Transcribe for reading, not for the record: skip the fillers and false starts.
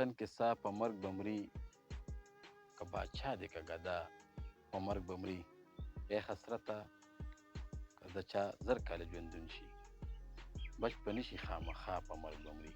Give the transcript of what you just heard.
وطن کې سا په مرګ به مري که باچا دی که ګدا په مرګ به مري ای حسرته که د چا زر کاله ژوندون شي بچ به نشي خامخا په مرګ به مري